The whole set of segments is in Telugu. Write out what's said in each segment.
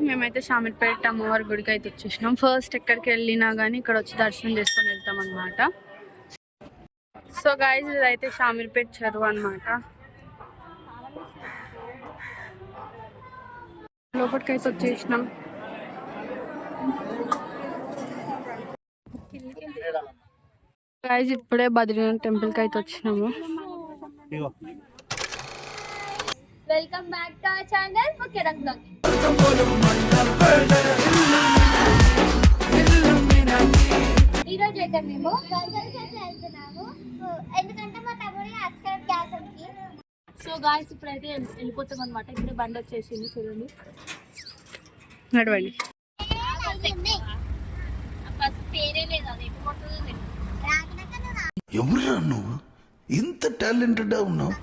మేమైతే షామీర్పేట అమ్మవారి గుడికి అయితే వచ్చేసినాం. ఫస్ట్ ఎక్కడికి వెళ్ళినా కానీ ఇక్కడ వచ్చి దర్శనం చేసుకొని వెళ్తాం అనమాట. సో గైస్ ఇదైతే షామీర్పేట చెరువు అనమాట. లోపలికి అయితే వచ్చేసినాం. గైస్ ఇప్పుడే బద్రీనాథ్ టెంపుల్ కి అయితే వచ్చినాము. Welcome back to our channel ముఖ్యరం బ్లాగ్. ఈరోజు అయితే మేము వెళ్తున్నాము ఎందుకంటే మా తమ్ముడు యాక్సిడెంట్ గ్యాస్ ఉంది. సో గాయ్స్ ఇప్పుడైతే వెళ్ళిపోతాం అనమాట. ఇప్పుడు బండి వచ్చేసింది చూడండి. నడవండి. పేరే లేదా ఎవరురా నువ్వు ఇంత టాలెంటెడ్ ఉన్నావు?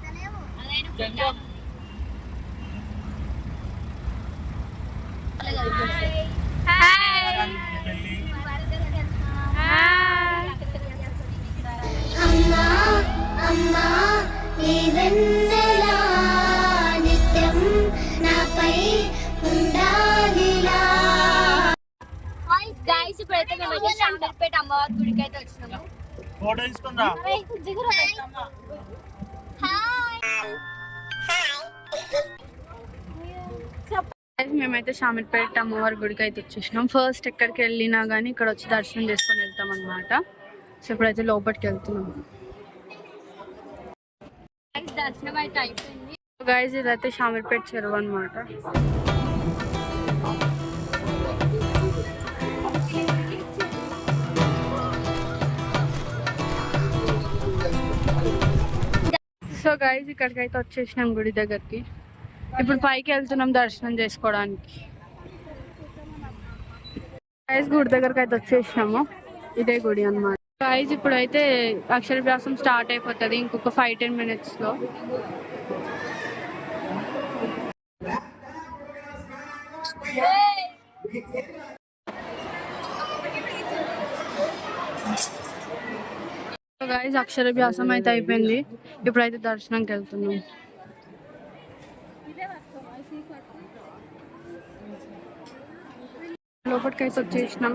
అమ్మా అమ్మా నీ వెన్నెలా నిత్యం నాపై ఉండాలిలా. గైస్ ఇప్పుడైతే మేము షామీర్పేట అమ్మవారి గుడికి అయితే వచ్చినాము. ఫోటో తీసుకుందా? మేమైతే షామీర్పేట అమ్మవారి గుడికి అయితే వచ్చేసినాం. ఫస్ట్ ఎక్కడికి వెళ్ళినా కానీ ఇక్కడ వచ్చి దర్శనం చేసుకొని వెళ్తాం అనమాట. సో ఇప్పుడైతే లోపలికి వెళ్తున్నాం. దర్శనం అయితే అయిపోయింది. గైస్ ఇదైతే షామీర్పేట చెరువు అనమాట. సో గైస్ ఇక్కడికి అయితే వచ్చేసినాం గుడి దగ్గరికి. ఇప్పుడు పైకి వెళ్తున్నాం దర్శనం చేసుకోవడానికి. గైస్ గుడి దగ్గరికి అయితే వచ్చేసినాము. ఇదే గుడి అన్నమాట. గైస్ ఇప్పుడైతే అక్షరాభ్యాసం స్టార్ట్ అయిపోతుంది ఇంకొక 5-10 minutes లో. గైస్ అక్షరాభ్యాసం అయితే అయిపోయింది. ఇప్పుడైతే దర్శనంకి వెళ్తున్నాం. లోపలికి అయితే వచ్చేసినాం.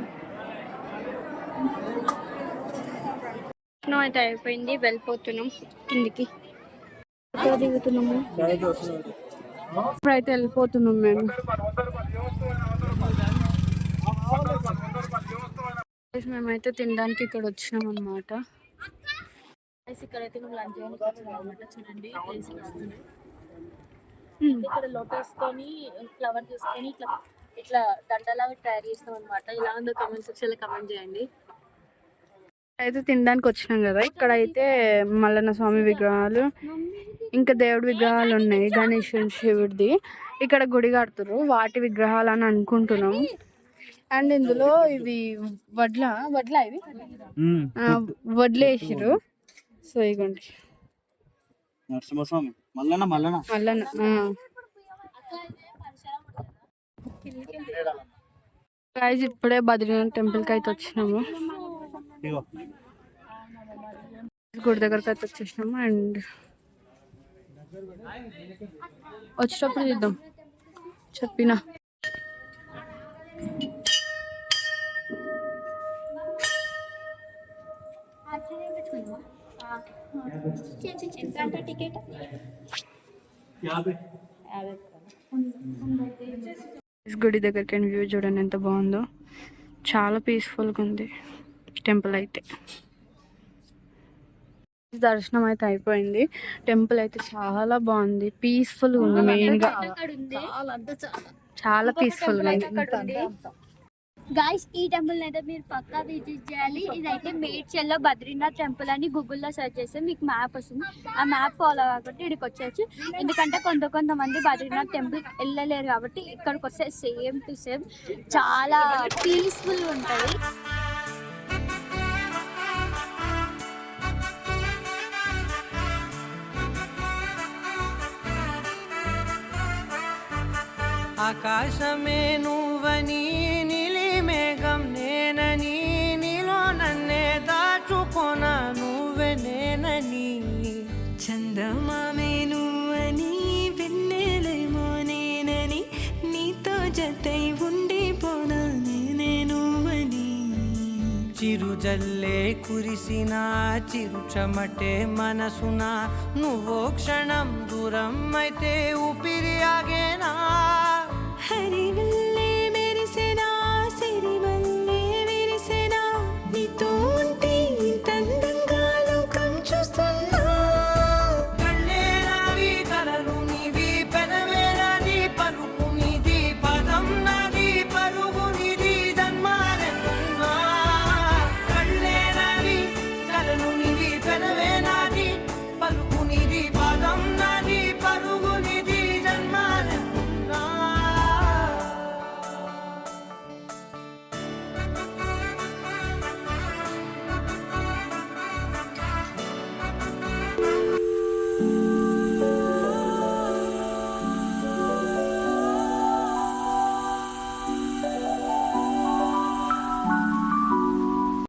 అయితే అయిపోయింది. వెళ్ళిపోతున్నాం కిందికి. దిగుతున్నాము. ఇప్పుడైతే వెళ్ళిపోతున్నాం మేము. మేమైతే తినడానికి ఇక్కడ వచ్చినాం అనమాట. ఇక్కడైతే మేము లంచ్ చేయడానికి వచ్చినాం అనమాట. చూడండి ఇక్కడ లోటస్తోని ఫ్లవర్ తీసుకొని ఇట్లా దండలాగా తయారు చేస్తాం అనమాట. ఇలా ఉందో కామెంట్ సెక్షన్ లో కమెంట్ చేయండి. అయితే తినడానికి వచ్చినాం కదా. ఇక్కడ అయితే మల్లన్న స్వామి విగ్రహాలు ఇంకా దేవుడి విగ్రహాలు ఉన్నాయి. గణేశుని శివుడిది ఇక్కడ గుడి కడుతున్నారు. వాటి విగ్రహాలు అని అనుకుంటున్నాం. అండ్ ఇందులో ఇవి వడ్ల ఇవి వడ్లు వేసిరు. సో ఇగోండి నరసింహస్వామి మల్లన్న గైస్ ఇప్పుడే బద్రీనాథ్ టెంపుల్ కి అయితే వచ్చినాము. గుడి దగ్గరకు అయితే వచ్చేసినాము. అండ్ వచ్చేటప్పుడు చూద్దాం చెప్పిన. గుడి దగ్గరికి వ్యూ చూడండి ఎంత బాగుందో. చాలా పీస్ఫుల్గా ఉంది టెంపుల్ అయితే. దర్శనం అయితే అయిపోయింది. టెంపుల్ అయితే చాలా బాగుంది. పీస్ఫుల్ ఉంది. మెయిన్ గా చాలా పీస్ఫుల్ ఉంది. గాయస్ ఈ టెంపుల్ అయితే మీరు పక్కా విజిట్ చేయాలి. ఇదైతే మేడ్చల్లో బద్రీనాథ్ టెంపుల్ అని గూగుల్లో సెర్చ్ చేస్తే మీకు మ్యాప్ వస్తుంది. ఆ మ్యాప్ ఫాలో కాబట్టి ఇక్కడికి వచ్చేయచ్చు. ఎందుకంటే కొంతమంది బద్రీనాథ్ టెంపుల్ వెళ్ళలేరు కాబట్టి ఇక్కడికి వస్తే సేమ్ టు సేమ్ చాలా పీస్ఫుల్ ఉంటుంది. ఆకాశమే నువ్వని నీలి మేఘం నేనని నీలోన చందమామే నువ్వని వెన్నెలేమో నేనని నీతో జతై ఉండిపోనా నేనువని చిరుజల్లే కురిసిన చిరు చెమటే మనసున నువ్వో క్షణం దూరం అయితే ఊపిరి ఆగేనా హరివల్ల